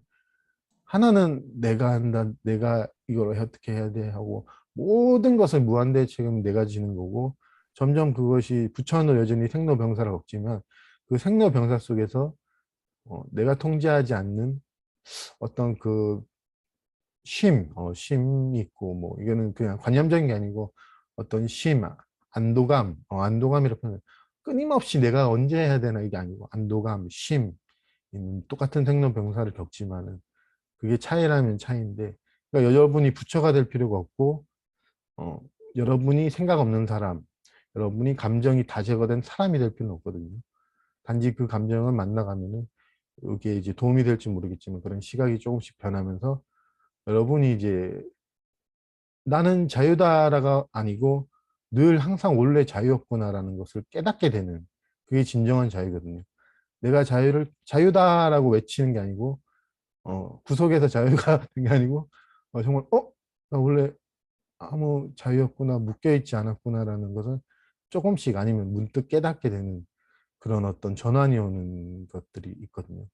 하나는 내가 한다, 내가 이걸 어떻게 해야 돼 하고 모든 것을 무한대의 책임은 내가 지는 거고 점점 그것이 부천은 여전히 생로병사를 겪지만 그 생로병사 속에서 내가 통제하지 않는 어떤 그 쉼이 있고, 뭐, 이거는 그냥 관념적인 게 아니고, 어떤 안도감이라고 표현 끊임없이 내가 언제 해야 되나 이게 아니고, 안도감, 똑같은 생로병사를 겪지만은, 그게 차이라면 차이인데, 그러니까 여러분이 부처가 될 필요가 없고, 어, 여러분이 생각 없는 사람, 여러분이 감정이 다 제거된 사람이 될 필요는 없거든요. 단지 그 감정을 만나가면은, 이게 이제 도움이 될지 모르겠지만, 그런 시각이 조금씩 변하면서, 여러분이 이제 나는 자유다라가 아니고 늘 항상 원래 자유였구나라는 것을 깨닫게 되는 그게 진정한 자유거든요. 내가 자유다라고 외치는 게 아니고 구속에서 자유가 된 게 아니고 정말 나 원래 아무 자유였구나 묶여있지 않았구나라는 것을 조금씩 아니면 문득 깨닫게 되는 그런 어떤 전환이 오는 것들이 있거든요.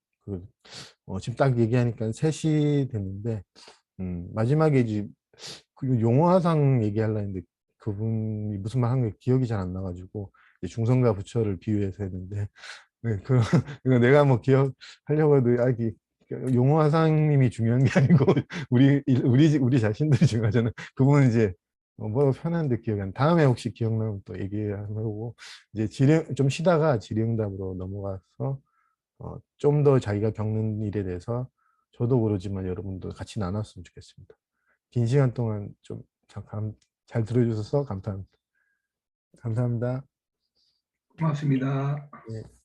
지금 딱 얘기하니까 3시 됐는데 마지막에 이제 그 용화상 얘기하려 했는데 그분이 무슨 말 한 게 기억이 잘 안 나가지고 이제 중성과 부처를 비유해서 했는데 네, 이거 내가 뭐 기억하려고 해도 이게 용화상님이 중요한 게 아니고 우리 자신들이 중요하잖아요. 그분은 이제 뭐 편한데 기억이 안. 다음에 혹시 기억나면 또 얘기하고 이제 좀 쉬다가 질의응답으로 넘어가서 좀 더 자기가 겪는 일에 대해서 저도 모르지만 여러분도 같이 나눴으면 좋겠습니다. 긴 시간 동안 좀 잠깐 잘 들어주셔서 감사합니다. 감사합니다. 고맙습니다. 네.